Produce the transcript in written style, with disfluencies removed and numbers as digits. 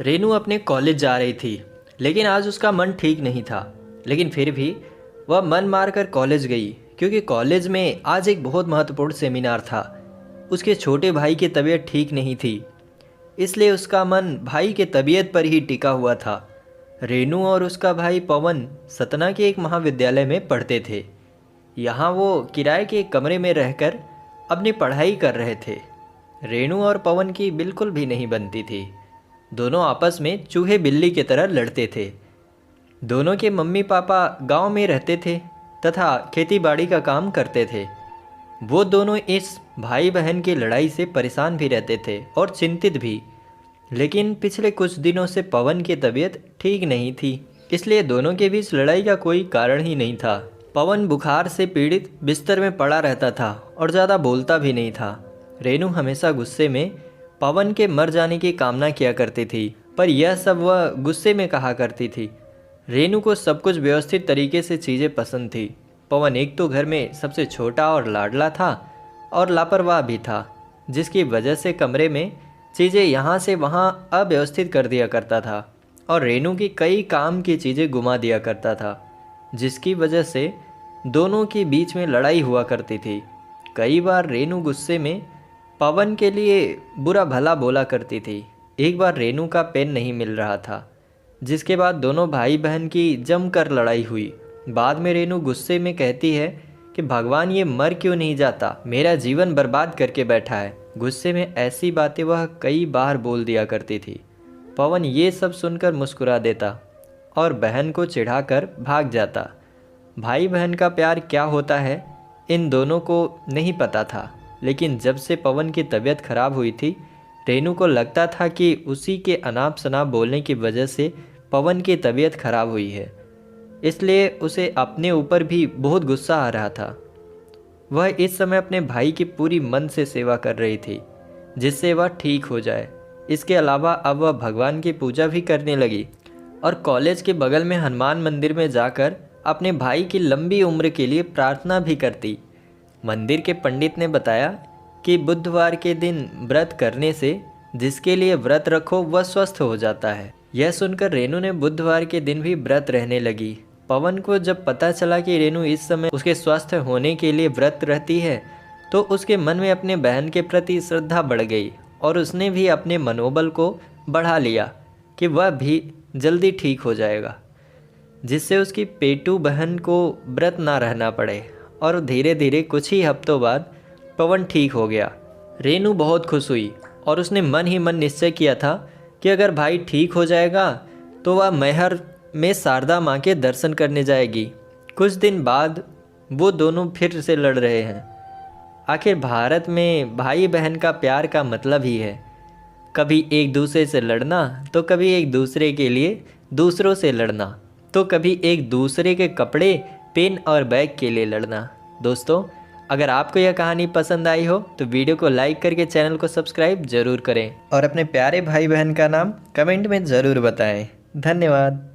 रेनू अपने कॉलेज जा रही थी, लेकिन आज उसका मन ठीक नहीं था। लेकिन फिर भी वह मन मारकर कॉलेज गई, क्योंकि कॉलेज में आज एक बहुत महत्वपूर्ण सेमिनार था। उसके छोटे भाई की तबीयत ठीक नहीं थी, इसलिए उसका मन भाई के तबीयत पर ही टिका हुआ था। रेनू और उसका भाई पवन सतना के एक महाविद्यालय में पढ़ते थे। यहाँ वो किराए के एक कमरे में रहकर अपनी पढ़ाई कर रहे थे। रेनू और पवन की बिल्कुल भी नहीं बनती थी। दोनों आपस में चूहे बिल्ली की तरह लड़ते थे। दोनों के मम्मी पापा गांव में रहते थे तथा खेती बाड़ी का काम करते थे। वो दोनों इस भाई बहन की लड़ाई से परेशान भी रहते थे और चिंतित भी। लेकिन पिछले कुछ दिनों से पवन की तबीयत ठीक नहीं थी, इसलिए दोनों के बीच लड़ाई का कोई कारण ही नहीं था। पवन बुखार से पीड़ित बिस्तर में पड़ा रहता था और ज़्यादा बोलता भी नहीं था। रेनू हमेशा गुस्से में पवन के मर जाने की कामना किया करती थी, पर यह सब वह गुस्से में कहा करती थी। रेनू को सब कुछ व्यवस्थित तरीके से चीज़ें पसंद थी। पवन एक तो घर में सबसे छोटा और लाडला था और लापरवाह भी था, जिसकी वजह से कमरे में चीज़ें यहाँ से वहाँ अव्यवस्थित कर दिया करता था और रेनू की कई काम की चीज़ें घुमा दिया करता था, जिसकी वजह से दोनों के बीच में लड़ाई हुआ करती थी। कई बार रेनू गुस्से में पवन के लिए बुरा भला बोला करती थी। एक बार रेनू का पेन नहीं मिल रहा था, जिसके बाद दोनों भाई बहन की जमकर लड़ाई हुई। बाद में रेनू गुस्से में कहती है कि भगवान ये मर क्यों नहीं जाता, मेरा जीवन बर्बाद करके बैठा है। गुस्से में ऐसी बातें वह कई बार बोल दिया करती थी। पवन ये सब सुनकर मुस्कुरा देता और बहन को चिढ़ाकर भाग जाता। भाई बहन का प्यार क्या होता है इन दोनों को नहीं पता था, लेकिन जब से पवन की तबीयत खराब हुई थी, रेनू को लगता था कि उसी के अनाप शनाप बोलने की वजह से पवन की तबीयत खराब हुई है। इसलिए उसे अपने ऊपर भी बहुत गुस्सा आ रहा था। वह इस समय अपने भाई की पूरी मन से सेवा कर रही थी, जिससे वह ठीक हो जाए। इसके अलावा अब वह भगवान की पूजा भी करने लगी और कॉलेज के बगल में हनुमान मंदिर में जाकर अपने भाई की लंबी उम्र के लिए प्रार्थना भी करती। मंदिर के पंडित ने बताया कि बुधवार के दिन व्रत करने से जिसके लिए व्रत रखो वह स्वस्थ हो जाता है। यह सुनकर रेनू ने बुधवार के दिन भी व्रत रहने लगी। पवन को जब पता चला कि रेनू इस समय उसके स्वस्थ होने के लिए व्रत रहती है, तो उसके मन में अपने बहन के प्रति श्रद्धा बढ़ गई और उसने भी अपने मनोबल को बढ़ा लिया कि वह भी जल्दी ठीक हो जाएगा, जिससे उसकी पेटू बहन को व्रत ना रहना पड़े। और धीरे धीरे कुछ ही हफ्तों बाद पवन ठीक हो गया। रेनू बहुत खुश हुई और उसने मन ही मन निश्चय किया था कि अगर भाई ठीक हो जाएगा तो वह मैहर में शारदा माँ के दर्शन करने जाएगी। कुछ दिन बाद वो दोनों फिर से लड़ रहे हैं। आखिर भारत में भाई बहन का प्यार का मतलब ही है कभी एक दूसरे से लड़ना, तो कभी एक दूसरे के लिए दूसरों से लड़ना, तो कभी एक दूसरे के कपड़े, पेन और बैग के लिए लड़ना। दोस्तों, अगर आपको यह कहानी पसंद आई हो तो वीडियो को लाइक करके चैनल को सब्सक्राइब जरूर करें और अपने प्यारे भाई बहन का नाम कमेंट में ज़रूर बताएं। धन्यवाद।